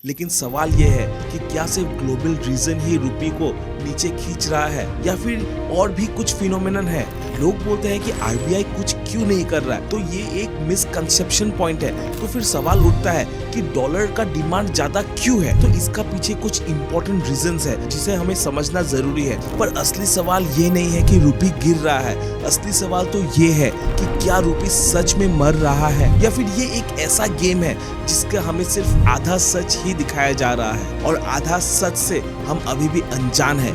लेकिन सवाल यह है कि क्या सिर्फ ग्लोबल रीजन ही रुपये को नीचे खींच रहा है या फिर और भी कुछ फिनोमेनन है। लोग बोलते हैं कि आरबीआई कुछ क्यों नहीं कर रहा है, तो ये एक मिसकंसेप्शन पॉइंट है। तो फिर सवाल उठता है कि डॉलर का डिमांड ज्यादा क्यों है, तो इसका पीछे कुछ इंपॉर्टेंट रीजंस है जिसे हमें समझना जरूरी है। पर असली सवाल ये नहीं है कि रुपये गिर रहा है, असली सवाल तो ये है कि क्या रुपये सच में मर रहा है या फिर ये एक ऐसा गेम है जिसका हमें सिर्फ आधा सच ही दिखाया जा रहा है और आधा सच से हम अभी भी अनजान हैं।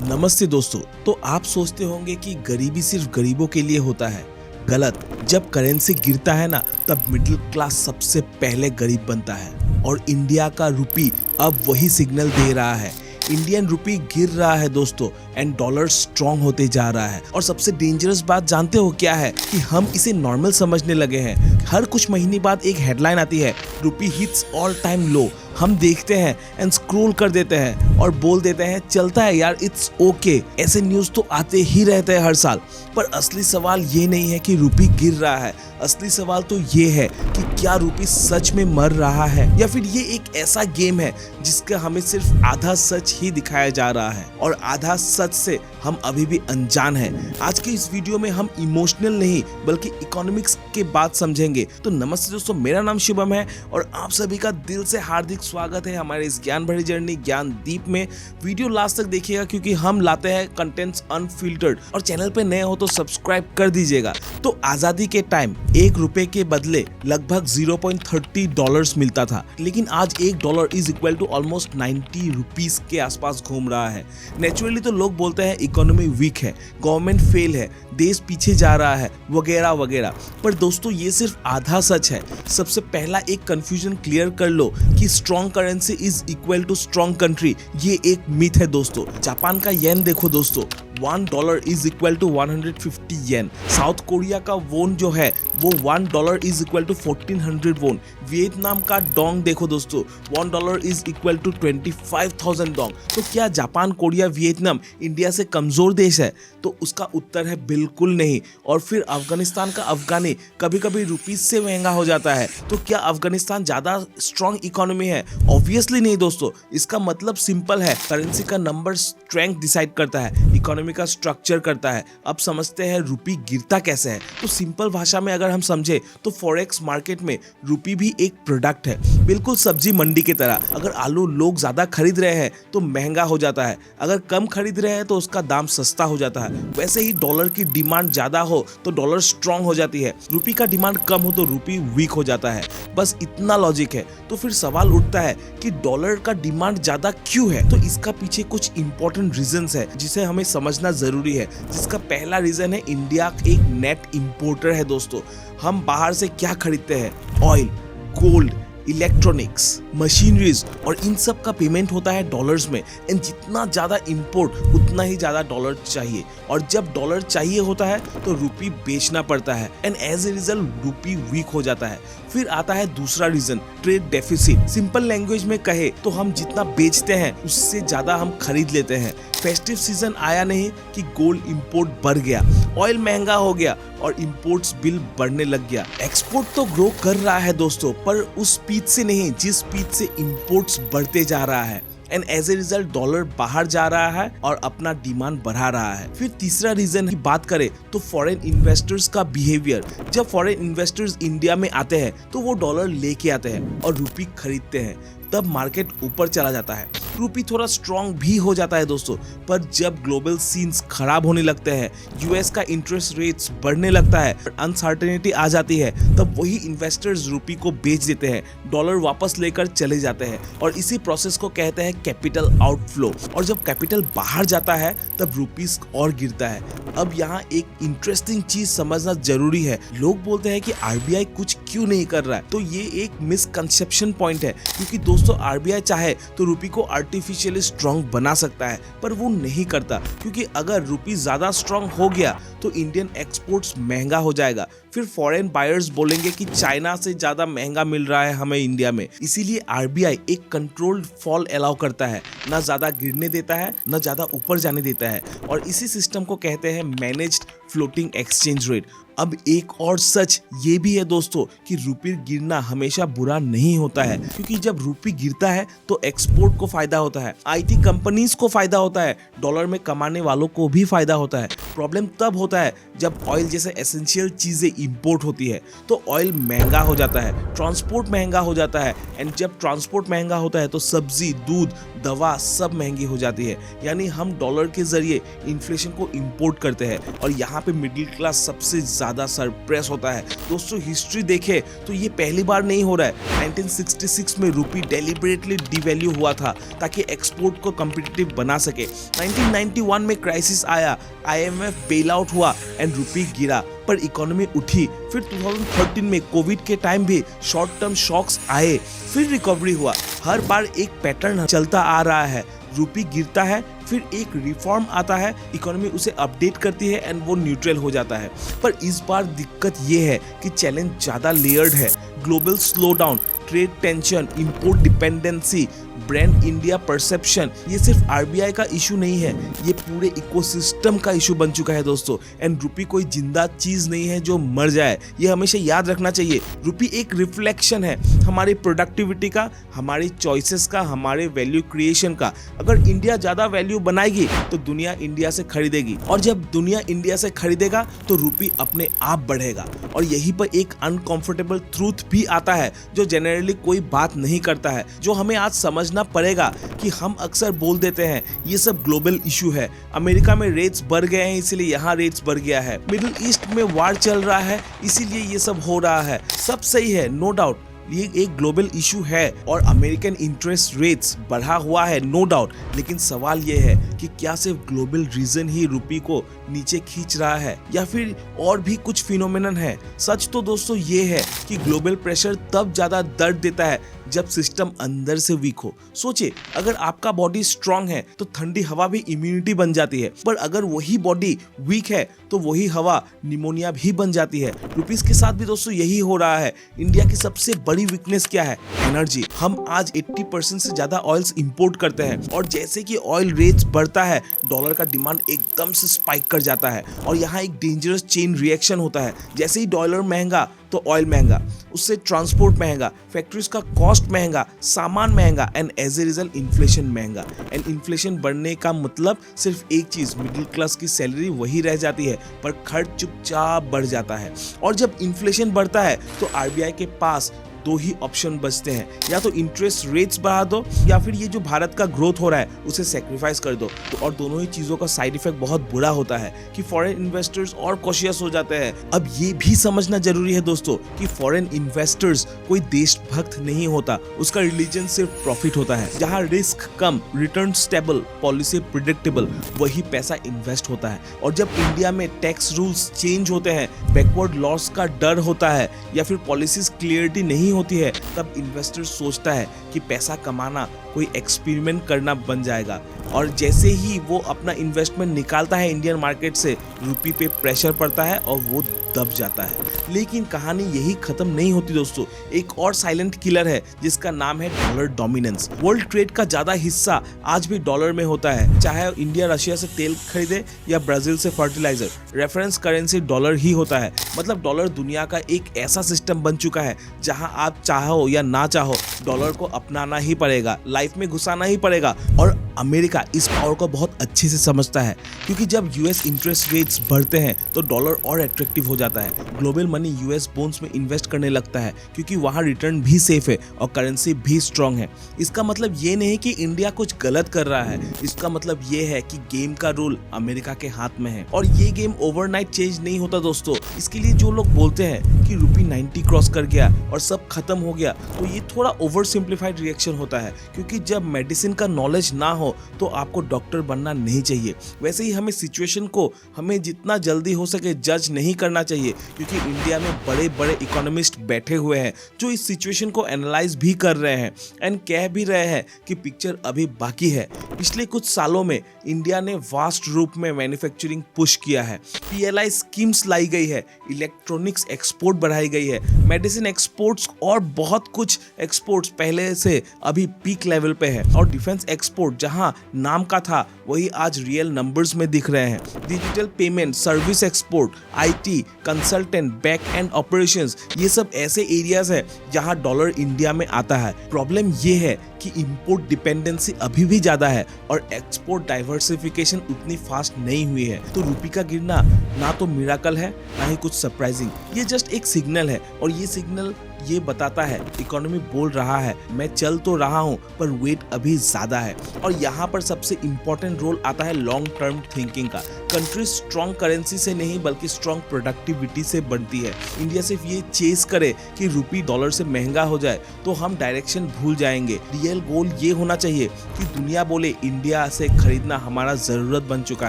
नमस्ते दोस्तों, तो आप सोचते होंगे कि गरीबी सिर्फ गरीबों के लिए होता है। गलत। जब करेंसी गिरता है ना, तब मिडिल क्लास सबसे पहले गरीब बनता है और इंडिया का रुपी अब वही सिग्नल दे रहा है। इंडियन रुपी गिर रहा है दोस्तों एंड डॉलर स्ट्रॉन्ग होते जा रहा है। और सबसे डेंजरस बात जानते हो क्या है कि हम इसे नॉर्मल समझने लगे हैं। हर कुछ महीने बाद एक हेडलाइन आती है, रुपी हिट्स ऑल टाइम लो। हम देखते हैं एंड स्क्रॉल कर देते हैं और बोल देते हैं चलता है यार, इट्स ओके। ऐसे न्यूज तो आते ही रहते हैं हर साल। पर असली सवाल ये नहीं है कि रुपी गिर रहा है, असली सवाल तो ये है कि क्या रुपी सच में मर रहा है या फिर ये एक ऐसा गेम है जिसका हमें सिर्फ आधा सच ही दिखाया जा रहा है और आधा सच से हम अभी भी अनजान हैं। आज के इस वीडियो में हम इमोशनल नहीं बल्कि इकोनॉमिक्स के बात समझेंगे। तो नमस्ते दोस्तों, मेरा नाम शुभम है और आप सभी का दिल से हार्दिक स्वागत है हमारे इस ज्ञान भरी जर्नी ज्ञान दीप में। वीडियो लास्ट तक देखिएगा क्योंकि हम लाते हैं कंटेंट्स अनफिल्टर्ड। और चैनल पे नए हो तो सब्सक्राइब कर दीजिएगा। तो आजादी के टाइम $1 के बदले लगभग $0.30 मिलता था, लेकिन आज $1 is equal to almost 90 rupees के आसपास घूम रहा है। नेचुरली तो लोग बोलते हैं इकोनॉमी वीक है, गवर्नमेंट फेल है, देश पीछे जा रहा है, वगैरह वगैरह। पर दोस्तों ये सिर्फ आधा सच है। सबसे पहला एक कंफ्यूजन क्लियर कर लो कि strong currency is equal to strong country. ये एक मिथ है दोस्तों। जापान का येन देखो दोस्तों, $1 is equal to 150 yen. South Korea का वोन जो है वो $1 इज इक्वल टू 1400 वोन। वियतनाम का डोंग देखो दोस्तों, $1 इज इक्वल टू 25,000 डोंग। तो क्या जापान, कोरिया, वियतनाम इंडिया से कमजोर देश है? तो उसका उत्तर है बिल्कुल नहीं। और फिर अफगानिस्तान का अफगानी कभी कभी रुपीस से महंगा हो जाता है। तो क्या अफगानिस्तान ज्यादा स्ट्रॉन्ग इकोनॉमी है? ऑब्वियसली नहीं दोस्तों। इसका मतलब सिंपल है, करेंसी का नंबर स्ट्रेंथ डिसाइड करता है, इकोनॉमी का स्ट्रक्चर करता है। अब समझते हैं रुपी गिरता कैसे है। तो सिंपल भाषा में अगर हम समझे तो फॉरेक्स मार्केट में रुपी भी एक प्रोडक्ट है, बिल्कुल सब्जी मंडी की तरह। अगर आलू लोग ज्यादा खरीद रहे हैं तो महंगा हो जाता है, अगर कम खरीद रहे हैं तो उसका दाम सस्ता हो जाता है। वैसे ही डॉलर की डिमांड ज्यादा हो तो डॉलर स्ट्रॉन्ग हो जाती है, रुपी का डिमांड कम हो तो रुपी वीक हो जाता है। बस इतना लॉजिक है। तो फिर सवाल उठता है कि डॉलर का डिमांड ज्यादा क्यों है, तो इसका पीछे कुछ इंपॉर्टेंट रीजंस है जिसे हमें समझना जरूरी है। जिसका पहला रीजन है, इंडिया एक नेट इंपोर्टर है दोस्तों। हम बाहर से क्या खरीदते हैं? ऑयल, गोल्ड, इलेक्ट्रॉनिक्स, मशीनरीज और इन सब का पेमेंट होता है डॉलर्स में। एंड जितना ज्यादा इंपोर्ट उतना ही ज्यादा डॉलर चाहिए, और जब डॉलर चाहिए होता है तो रुपी बेचना पड़ता है and as a result rupee weak हो जाता है। फिर आता है दूसरा reason, trade deficit. Simple language में कहे तो हम जितना बेचते हैं उससे ज्यादा हम खरीद लेते हैं। फेस्टिव सीजन आया नहीं कि गोल्ड इंपोर्ट बढ़ गया, ऑयल महंगा हो गया और इंपोर्ट्स बिल बढ़ने लग गया। एक्सपोर्ट तो ग्रो कर रहा है दोस्तों, पर उस स्पीड से नहीं जिस स्पीड से इंपोर्ट्स बढ़ते जा रहा है। And as a result dollar बाहर जा रहा है और अपना डिमांड बढ़ा रहा है। फिर तीसरा रीजन की बात करें तो फॉरेन इन्वेस्टर्स का बिहेवियर। जब फॉरेन इन्वेस्टर्स इंडिया में आते हैं तो वो डॉलर लेके आते हैं और रुपी खरीदते हैं, तब मार्केट ऊपर चला जाता है, रुपी थोड़ा स्ट्रॉन्ग भी हो जाता है दोस्तों। पर जब ग्लोबल सीन्स खराब होने लगते हैं, यूएस का इंटरेस्ट रेट्स बढ़ने लगता है, अनसर्टेनिटी आ जाती है, तब वही इन्वेस्टर्स रुपी को बेच देते हैं, डॉलर वापस लेकर चले जाते हैं। और इसी प्रोसेस को कहते हैं कैपिटल आउटफ्लो। और जब कैपिटल बाहर जाता है तब रुपीस और गिरता है। अब यहाँ एक इंटरेस्टिंग चीज समझना जरूरी है। लोग बोलते हैं कि आरबीआई कुछ क्यों नहीं कर रहा है, तो ये एक मिसकंसेप्शन पॉइंट है। क्योंकि दोस्तों आरबीआई चाहे तो रुपी को आर्टिफिशियली स्ट्रॉन्ग बना सकता है, पर वो नहीं करता। क्योंकि अगर रुपी ज्यादा स्ट्रॉन्ग हो गया तो इंडियन एक्सपोर्ट्स महंगा हो जाएगा। फिर फॉरेन बायर्स बोलेंगे कि चाइना से ज्यादा महंगा मिल रहा है हमें इंडिया में। इसीलिए आरबीआई एक कंट्रोल्ड फॉल अलाउ करता है, ना ज्यादा गिरने देता है ना ज्यादा ऊपर जाने देता है। और इसी सिस्टम को कहते हैं मैनेज्ड फ्लोटिंग एक्सचेंज रेट। अब एक और सच ये भी है दोस्तों कि रुपये गिरना हमेशा बुरा नहीं होता है, क्योंकि जब रुपये गिरता है तो एक्सपोर्ट को फायदा होता है, आईटी कंपनीज को फायदा होता है, डॉलर में कमाने वालों को भी फायदा होता है। प्रॉब्लम तब होता है जब ऑयल जैसे एसेंशियल चीजें इंपोर्ट होती है तो ऑयल महंगा हो जाता है, ट्रांसपोर्ट महंगा हो जाता है, एंड जब ट्रांसपोर्ट महंगा होता है तो सब्जी, दूध, दवा सब महंगी हो जाती है। यानी हम डॉलर के जरिए इन्फ्लेशन को इंपोर्ट करते हैं और यहाँ पे मिडिल क्लास सबसे ज्यादा सरप्रेस होता है। दोस्तों हिस्ट्री देखे तो ये पहली बार नहीं हो रहा है। 1966 में रुपी डेलिबरेटली डिवैल्यू हुआ था ताकि एक्सपोर्ट को कम्पिटिटिव बना सके। 1991 में क्राइसिस आया, IMF बेल आउट हुआ एंड रुपी गिरा, पर इकोनॉमी उठी। फिर 2013 में कोविड के टाइम भी शॉर्ट टर्म शॉक्स आए, फिर रिकवरी हुआ। हर बार एक पैटर्न चलता आ रहा है, रुपी गिरता है, फिर एक रिफॉर्म आता है, इकोनॉमी उसे अपडेट करती है एंड वो न्यूट्रल हो जाता है। पर इस बार दिक्कत ये है कि चैलेंज ज्यादा लेयर्ड है। Global slowdown, trade tension, import dependency, brand India perception, ये सिर्फ RBI का इशू नहीं है, ये पूरे इकोसिस्टम का इशू बन चुका है दोस्तों। एंड रुपी कोई जिंदा चीज नहीं है जो मर जाए, ये हमेशा याद रखना चाहिए। रुपी एक रिफ्लेक्शन है हमारी प्रोडक्टिविटी का, हमारी चॉइसेस का, हमारे वैल्यू क्रिएशन का। अगर इंडिया ज्यादा वैल्यू बनाएगी तो दुनिया इंडिया से खरीदेगी, और जब दुनिया इंडिया से खरीदेगा तो रुपी अपने आप बढ़ेगा। और यहीं पर एक अनकंफर्टेबल ट्रूथ भी आता है जो जनरली कोई बात नहीं करता है, जो हमें आज समझना पड़ेगा कि हम अक्सर बोल देते हैं ये सब ग्लोबल इशू है, अमेरिका में रेट्स बढ़ गए हैं इसीलिए यहाँ रेट्स बढ़ गया है, मिडिल ईस्ट में वार चल रहा है इसीलिए ये सब हो रहा है। सब सही है, नो डाउट, ये एक ग्लोबल इशू है और अमेरिकन इंटरेस्ट रेट्स बढ़ा हुआ है, नो डाउट। लेकिन सवाल ये है कि क्या सिर्फ ग्लोबल रीजन ही रुपी को नीचे खींच रहा है या फिर और भी कुछ फिनोमेनन है। सच तो दोस्तों ये है कि ग्लोबल प्रेशर तब ज्यादा दर्द देता है जब सिस्टम अंदर से वीक हो। सोचिए, अगर आपका बॉडी स्ट्रांग है तो ठंडी हवा भी इम्यूनिटी बन जाती है, पर अगर वही बॉडी वीक है तो वही हवा निमोनिया भी बन जाती है। रुपीस के साथ भी दोस्तों यही हो रहा है। इंडिया की सबसे बड़ी वीकनेस क्या है? एनर्जी। हम आज 80% से ज्यादा ऑयल्स इंपोर्ट करते हैं और जैसे कि ऑयल रेट्स बढ़ता है डॉलर का डिमांड एकदम से स्पाइक कर जाता है और यहाँ एक डेंजरस चेन रिएक्शन होता है। जैसे ही डॉलर महंगा तो ऑयल महंगा, उससे ट्रांसपोर्ट महंगा, फैक्ट्रीज का कॉस्ट महंगा, सामान महंगा, and as a result inflation महंगा। एंड इन्फ्लेशन बढ़ने का मतलब सिर्फ एक चीज, मिडिल क्लास की सैलरी वही रह जाती है पर खर्च चुपचाप बढ़ जाता है। और जब इन्फ्लेशन बढ़ता है तो RBI के पास दो ही ऑप्शन बचते हैं, या तो इंटरेस्ट रेट्स बढ़ा दो या फिर ये जो भारत का ग्रोथ हो रहा है उसे सेक्रीफाइस कर दो। तो और दोनों ही चीजों का साइड इफेक्ट बहुत बुरा होता है कि फॉरेन इन्वेस्टर्स और कॉशियस हो जाते हैं। अब ये भी समझना जरूरी है दोस्तों कि फॉरेन इन्वेस्टर्स कोई देशभक्त नहीं होता, उसका रिलीजन सिर्फ प्रॉफिट होता है। जहाँ रिस्क कम, रिटर्न स्टेबल, पॉलिसी प्रिडिक्टेबल, वही पैसा इन्वेस्ट होता है। और जब इंडिया में टैक्स रूल्स चेंज होते हैं, बैकवर्ड लॉस का डर होता है या फिर पॉलिसीज क्लियरिटी नहीं होती है, तब इन्वेस्टर सोचता है कि पैसा कमाना कोई एक्सपेरिमेंट करना बन जाएगा। और जैसे ही वो अपना इन्वेस्टमेंट निकालता है इंडियन मार्केट से, रुपी पे प्रेशर पड़ता है और वो दब जाता है। लेकिन कहानी यही खत्म नहीं होती दोस्तों, एक और साइलेंट किलर है जिसका नाम है डॉलर डोमिनेंस। वर्ल्ड ट्रेड का ज्यादा हिस्सा आज भी डॉलर में होता है, चाहे इंडिया रशिया से तेल खरीदे या ब्राजील से फर्टिलाइजर, रेफरेंस करेंसी डॉलर ही होता है। मतलब डॉलर दुनिया का एक ऐसा सिस्टम बन चुका है जहां आप चाहो या ना चाहो डॉलर को अपनाना ही पड़ेगा, लाइफ में घुसाना ही पड़ेगा। और अमेरिका इस पावर को बहुत अच्छे से समझता है, क्योंकि जब US इंटरेस्ट रेट्स बढ़ते हैं तो डॉलर और अट्रैक्टिव हो जाता है। ग्लोबल मनी US बोन्स में इन्वेस्ट करने लगता है क्योंकि वहां रिटर्न भी सेफ है और करेंसी भी स्ट्रांग है। इसका मतलब ये नहीं कि इंडिया कुछ गलत कर रहा है, इसका मतलब ये है कि गेम का रूल अमेरिका के हाथ में है और ये गेम ओवरनाइट चेंज नहीं होता दोस्तों। इसके लिए जो लोग बोलते हैं कि रुपी 90 क्रॉस कर गया और सब खत्म हो गया, तो ये थोड़ा ओवर सिंप्लीफाइड रिएक्शन होता है, क्योंकि जब मेडिसिन का नॉलेज ना हो तो आपको डॉक्टर बनना नहीं चाहिए। वैसे ही हमें सिचुएशन को हमें जितना जल्दी हो सके जज नहीं करना चाहिए, क्योंकि इंडिया में बड़े बड़े इकोनॉमिस्ट बैठे हुए हैं जो इस सिचुएशन को एनालाइज भी कर रहे हैं एंड कह भी रहे हैं कि पिक्चर अभी बाकी है। पिछले कुछ सालों में इंडिया ने वास्ट रूप में मैन्युफैक्चरिंग पुश किया है, PLI स्कीम्स लाई गई है, इलेक्ट्रॉनिक्स एक्सपोर्ट बढ़ाई गई है, मेडिसिन एक्सपोर्ट्स और बहुत कुछ एक्सपोर्ट्स पहले से अभी पीक लेवल पे है, और डिफेंस एक्सपोर्ट जहां जहां नाम का था वही आज रियल नंबर्स में दिख रहे हैं। Digital payment, service export, IT, consultant, back and operations, ये सब ऐसे एरियाज है जहां डॉलर इंडिया में आता है। प्रॉब्लम ये है कि इंपोर्ट डिपेंडेंसी अभी भी ज्यादा है और एक्सपोर्ट डाइवर्सिफिकेशन उतनी फास्ट नहीं हुई है। तो रुपये का गिरना ना तो मिराकल है ना ही कुछ सरप्राइजिंग, ये जस्ट एक सिग्नल है और ये सिग्नल ये बताता है इकोनॉमी बोल रहा है मैं चल तो रहा हूँ पर वेट अभी ज्यादा है। और यहाँ पर सबसे इम्पोर्टेंट रोल आता है लॉन्ग टर्म थिंकिंग का। कंट्री स्ट्रॉन्ग करेंसी से नहीं बल्कि स्ट्रॉन्ग प्रोडक्टिविटी से बनती है। इंडिया सिर्फ ये चेस करे कि रुपी डॉलर से महंगा हो जाए तो हम डायरेक्शन भूल जाएंगे। रियल गोल ये होना चाहिए कि दुनिया बोले इंडिया से खरीदना हमारा जरूरत बन चुका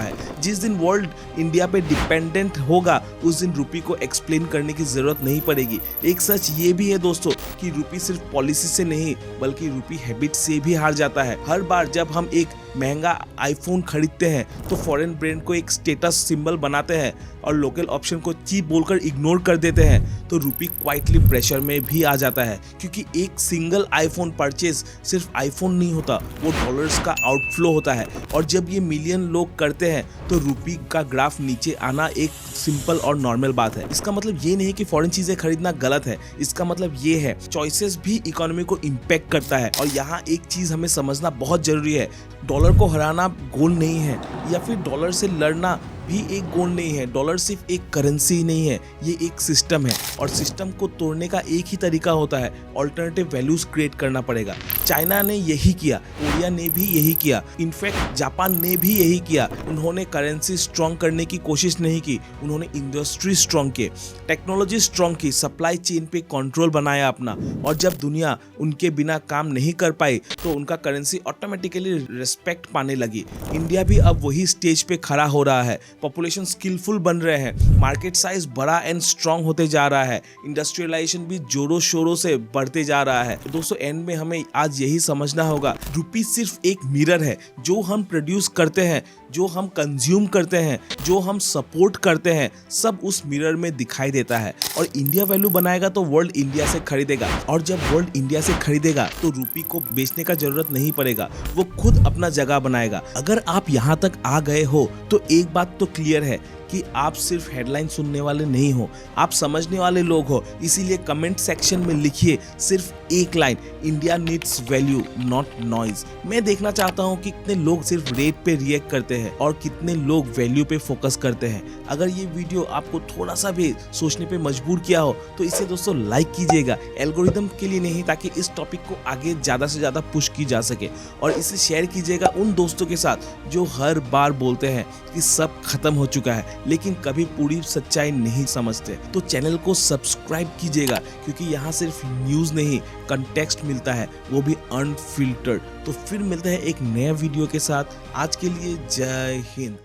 है। जिस दिन वर्ल्ड इंडिया पे डिपेंडेंट होगा उस दिन रुपी को एक्सप्लेन करने की जरूरत नहीं पड़ेगी। एक सच ये भी है दोस्तों कि रुपी सिर्फ पॉलिसी से नहीं बल्कि रुपी हैबिट से भी हार जाता है। हर बार जब हम एक महंगा आईफोन खरीदते हैं तो फॉरेन ब्रांड को एक स्टेटस सिंबल बनाते हैं और लोकल ऑप्शन को चीप बोलकर इग्नोर कर देते हैं तो रुपी क्वाइटली प्रेशर में भी आ जाता है। क्योंकि एक सिंगल आईफोन परचेज सिर्फ आईफोन नहीं होता, वो डॉलर्स का आउटफ्लो होता है। और जब ये मिलियन लोग करते हैं तो रुपी का ग्राफ नीचे आना एक सिंपल और नॉर्मल बात है। इसका मतलब ये नहीं कि फॉरेन चीजें खरीदना गलत है, इसका मतलब ये है चॉइसेस भी इकोनॉमी को इम्पैक्ट करता है। और यहाँ एक चीज हमें समझना बहुत जरूरी है, डॉलर को हराना गोल नहीं है या फिर डॉलर से लड़ना भी एक गोल नहीं है। डॉलर सिर्फ एक करेंसी नहीं है, ये एक सिस्टम है और सिस्टम को तोड़ने का एक ही तरीका होता है, ऑल्टरनेटिव वैल्यूज क्रिएट करना पड़ेगा। चाइना ने यही किया, कोरिया ने भी यही किया, इनफैक्ट जापान ने भी यही किया। उन्होंने करेंसी स्ट्रॉन्ग करने की कोशिश नहीं की, उन्होंने इंडस्ट्री स्ट्रॉन्ग की, टेक्नोलॉजी स्ट्रॉन्ग की, सप्लाई चेन पे कंट्रोल बनाया अपना। और जब दुनिया उनके बिना काम नहीं कर पाई तो उनका करेंसी ऑटोमेटिकली रिस्पेक्ट पाने लगी। इंडिया भी अब वही स्टेज पे खड़ा हो रहा है। पॉपुलेशन स्किलफुल बन रहे हैं, मार्केट साइज बड़ा एंड स्ट्रॉन्ग होते जा रहा है, इंडस्ट्रियलाइजेशन भी जोरों शोरों से बढ़ते जा रहा है। तो दोस्तों एंड में हमें आज यही समझना होगा, रुपी सिर्फ एक मिरर है। जो हम प्रोड्यूस करते हैं, जो हम कंज्यूम करते हैं, जो हम सपोर्ट करते हैं, सब उस मिरर में दिखाई देता है। और इंडिया वैल्यू बनाएगा तो वर्ल्ड इंडिया से खरीदेगा और जब वर्ल्ड इंडिया से खरीदेगा तो रुपी को बेचने का जरूरत नहीं पड़ेगा, वो खुद अपना जगह बनाएगा। अगर आप यहाँ तक आ गए हो तो एक बात तो क्लियर है कि आप सिर्फ हेडलाइन सुनने वाले नहीं हो, आप समझने वाले लोग हो। इसीलिए कमेंट सेक्शन में लिखिए सिर्फ एक line, India needs value not noise. मैं देखना चाहता हूं कि कितने लोग सिर्फ रेट पे रिएक्ट करते हैं और कितने लोग वैल्यू पे फोकस करते हैं। अगर ये वीडियो आपको थोड़ा सा भी सोचने पे मजबूर किया हो तो इसे दोस्तों लाइक कीजिएगा, एल्गोरिदम के लिए नहीं ताकि इस टॉपिक को आगे ज्यादा से ज्यादा पुश की जा सके। और इसे शेयर कीजिएगा उन दोस्तों के साथ जो हर बार बोलते हैं कि सब खत्म हो चुका है लेकिन कभी पूरी सच्चाई नहीं समझते। तो चैनल को सब्सक्राइब कीजिएगा क्योंकि यहाँ सिर्फ न्यूज़ नहीं कंटेक्स्ट मिलता है, वो भी अनफिल्टर्ड। तो फिर मिलते हैं एक नया वीडियो के साथ। आज के लिए जय हिंद।